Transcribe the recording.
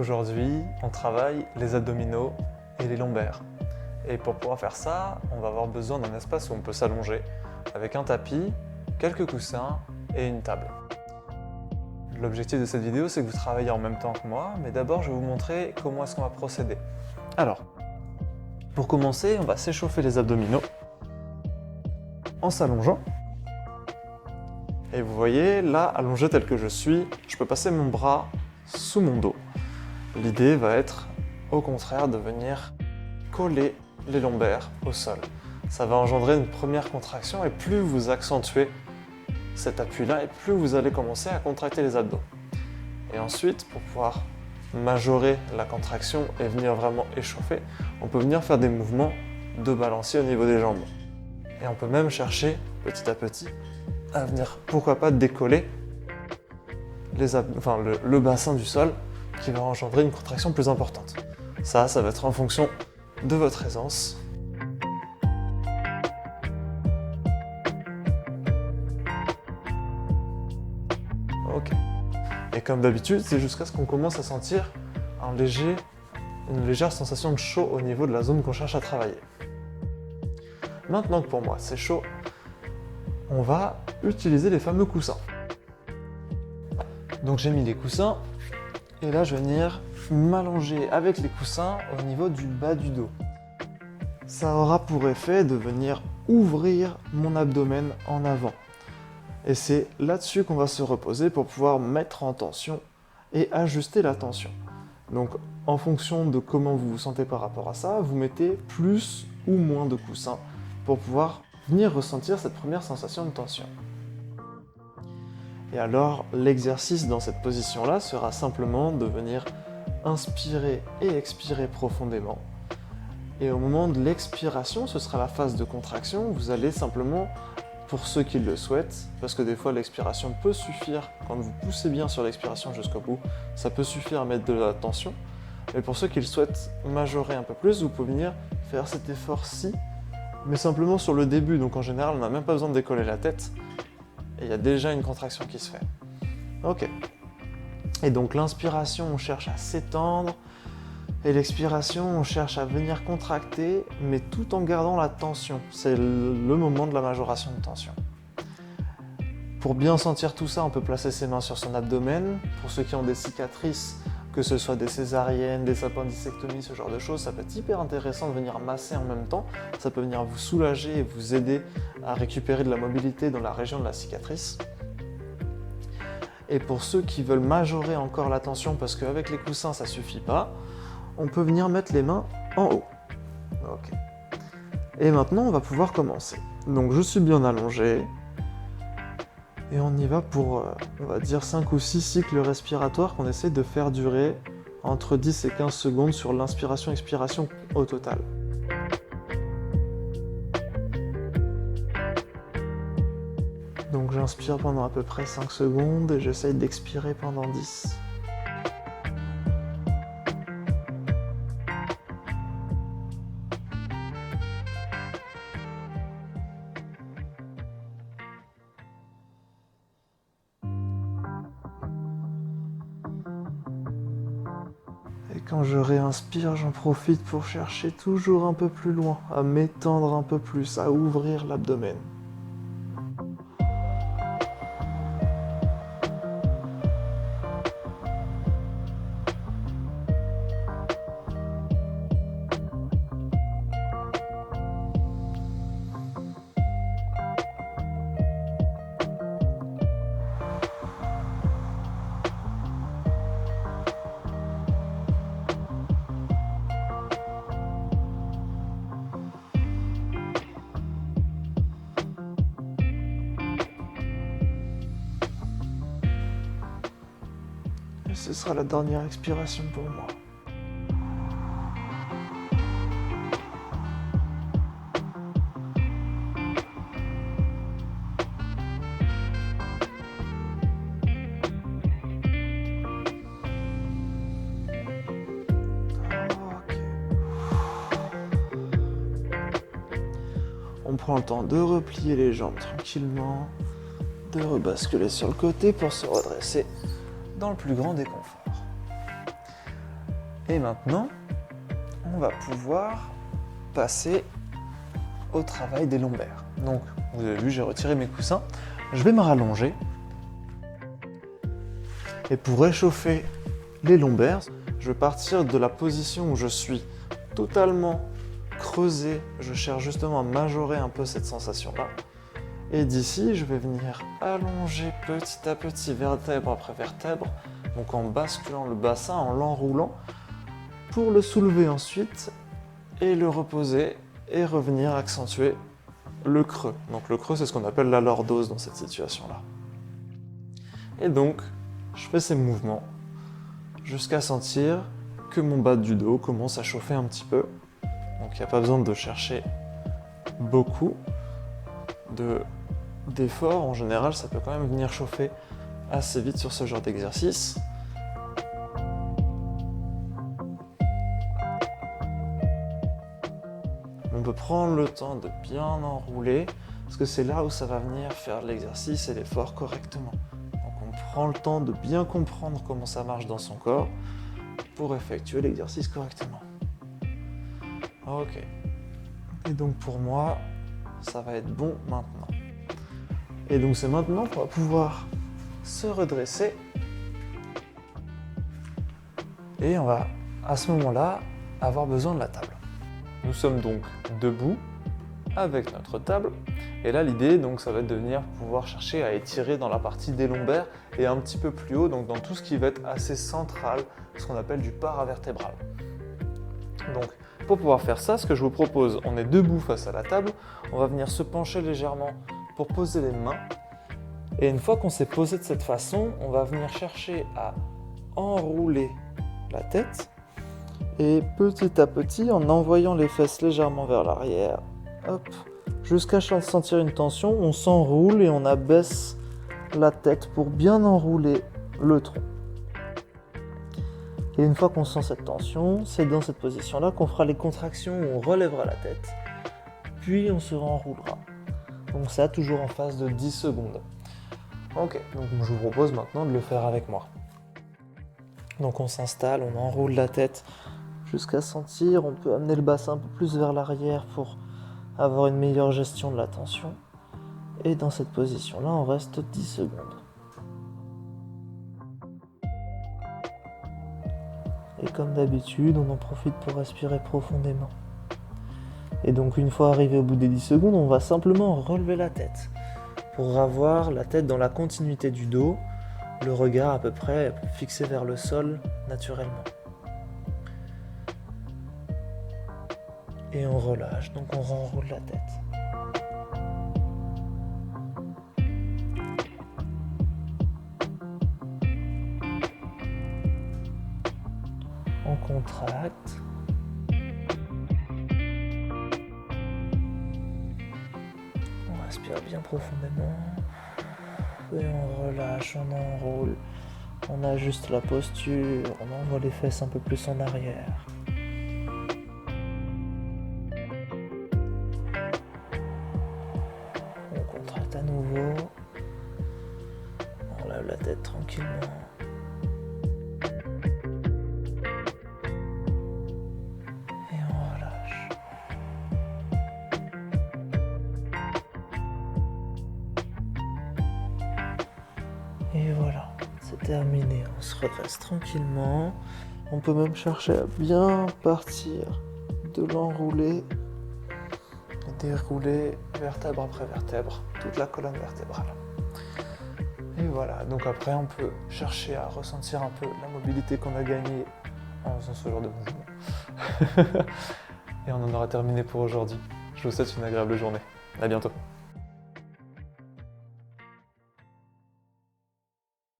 Aujourd'hui, on travaille les abdominaux et les lombaires. Et pour pouvoir faire ça, on va avoir besoin d'un espace où on peut s'allonger, avec un tapis, quelques coussins et une table. L'objectif de cette vidéo, c'est que vous travaillez en même temps que moi, mais d'abord je vais vous montrer comment est-ce qu'on va procéder. Alors, pour commencer, on va s'échauffer les abdominaux en s'allongeant. Et vous voyez, là, allongé tel que je suis, je peux passer mon bras sous mon dos. L'idée va être, au contraire, de venir coller les lombaires au sol. Ça va engendrer une première contraction et plus vous accentuez cet appui-là et plus vous allez commencer à contracter les abdos. Et ensuite, pour pouvoir majorer la contraction et venir vraiment échauffer, on peut venir faire des mouvements de balancier au niveau des jambes. Et on peut même chercher, petit à petit, à venir, pourquoi pas, décoller le bassin du sol qui va engendrer une contraction plus importante. Ça va être en fonction de votre aisance. Ok. Et comme d'habitude, c'est jusqu'à ce qu'on commence à sentir une légère sensation de chaud au niveau de la zone qu'on cherche à travailler. Maintenant que pour moi c'est chaud, on va utiliser les fameux coussins. Donc j'ai mis les coussins et là je vais venir m'allonger avec les coussins au niveau du bas du dos. Ça aura pour effet de venir ouvrir mon abdomen en avant. Et c'est là-dessus qu'on va se reposer pour pouvoir mettre en tension et ajuster la tension. Donc en fonction de comment vous vous sentez par rapport à ça, vous mettez plus ou moins de coussins pour pouvoir venir ressentir cette première sensation de tension. Et alors l'exercice dans cette position-là sera simplement de venir inspirer et expirer profondément. Et au moment de l'expiration, ce sera la phase de contraction, vous allez simplement, pour ceux qui le souhaitent, parce que des fois l'expiration peut suffire, quand vous poussez bien sur l'expiration jusqu'au bout, ça peut suffire à mettre de la tension. Mais pour ceux qui le souhaitent majorer un peu plus, vous pouvez venir faire cet effort-ci, mais simplement sur le début. Donc en général, on n'a même pas besoin de décoller la tête, et il y a déjà une contraction qui se fait. Ok. Et donc l'inspiration, on cherche à s'étendre, et l'expiration, on cherche à venir contracter, mais tout en gardant la tension. C'est le moment de la majoration de tension. Pour bien sentir tout ça, on peut placer ses mains sur son abdomen. Pour ceux qui ont des cicatrices, que ce soit des césariennes, des appendicectomies, ce genre de choses, ça peut être hyper intéressant de venir masser en même temps. Ça peut venir vous soulager et vous aider à récupérer de la mobilité dans la région de la cicatrice. Et pour ceux qui veulent majorer encore la tension, parce qu'avec les coussins ça suffit pas, on peut venir mettre les mains en haut. Ok. Et maintenant on va pouvoir commencer. Donc je suis bien allongé. Et on y va pour, on va dire, 5 ou 6 cycles respiratoires qu'on essaie de faire durer entre 10 et 15 secondes sur l'inspiration-expiration au total. Donc j'inspire pendant à peu près 5 secondes et j'essaye d'expirer pendant 10. Et quand je réinspire, j'en profite pour chercher toujours un peu plus loin, à m'étendre un peu plus, à ouvrir l'abdomen. Et ce sera la dernière expiration pour moi. Ok. On prend le temps de replier les jambes tranquillement, de rebasculer sur le côté pour se redresser dans le plus grand des conforts. Et maintenant, on va pouvoir passer au travail des lombaires. Donc, vous avez vu, j'ai retiré mes coussins. Je vais me rallonger. Et pour réchauffer les lombaires, je vais partir de la position où je suis totalement creusé. Je cherche justement à majorer un peu cette sensation-là. Et d'ici, je vais venir allonger petit à petit, vertèbre après vertèbre, donc en basculant le bassin, en l'enroulant, pour le soulever ensuite et le reposer et revenir accentuer le creux. Donc le creux, c'est ce qu'on appelle la lordose dans cette situation-là. Et donc, je fais ces mouvements jusqu'à sentir que mon bas du dos commence à chauffer un petit peu. Donc il n'y a pas besoin de chercher beaucoup d'efforts. En général, ça peut quand même venir chauffer assez vite sur ce genre d'exercice. On peut prendre le temps de bien enrouler, parce que c'est là où ça va venir faire l'exercice et l'effort correctement. Donc on prend le temps de bien comprendre comment ça marche dans son corps pour effectuer l'exercice correctement. Ok. Et donc pour moi, ça va être bon maintenant. Et donc c'est maintenant qu'on va pouvoir se redresser. Et on va à ce moment-là avoir besoin de la table. Nous sommes donc debout avec notre table. Et là l'idée donc ça va être de venir pouvoir chercher à étirer dans la partie des lombaires et un petit peu plus haut, donc dans tout ce qui va être assez central, ce qu'on appelle du paravertébral. Donc pour pouvoir faire ça, ce que je vous propose, on est debout face à la table, on va venir se pencher légèrement pour poser les mains. Et une fois qu'on s'est posé de cette façon, on va venir chercher à enrouler la tête. Et petit à petit, en envoyant les fesses légèrement vers l'arrière, hop, jusqu'à sentir une tension, on s'enroule et on abaisse la tête pour bien enrouler le tronc. Et une fois qu'on sent cette tension, c'est dans cette position-là qu'on fera les contractions où on relèvera la tête, puis on se renroulera. Donc ça, toujours en phase de 10 secondes. Ok, donc je vous propose maintenant de le faire avec moi. Donc on s'installe, on enroule la tête jusqu'à sentir, on peut amener le bassin un peu plus vers l'arrière pour avoir une meilleure gestion de la tension. Et dans cette position-là, on reste 10 secondes. Et comme d'habitude, on en profite pour respirer profondément. Et donc une fois arrivé au bout des 10 secondes, on va simplement relever la tête pour avoir la tête dans la continuité du dos, le regard à peu près fixé vers le sol naturellement. Et on relâche, donc on renroule la tête. On contracte. On respire bien profondément. Et on relâche, on enroule. On ajuste la posture, on envoie les fesses un peu plus en arrière. On contracte à nouveau. On lève la tête tranquillement. Et on relâche. Et voilà, c'est terminé. On se redresse tranquillement. On peut même chercher à bien partir de l'enrouler et dérouler vertèbre après vertèbre, toute la colonne vertébrale. Et voilà, donc après on peut chercher à ressentir un peu la mobilité qu'on a gagnée en faisant ce genre de mouvement. Et on en aura terminé pour aujourd'hui. Je vous souhaite une agréable journée. À bientôt.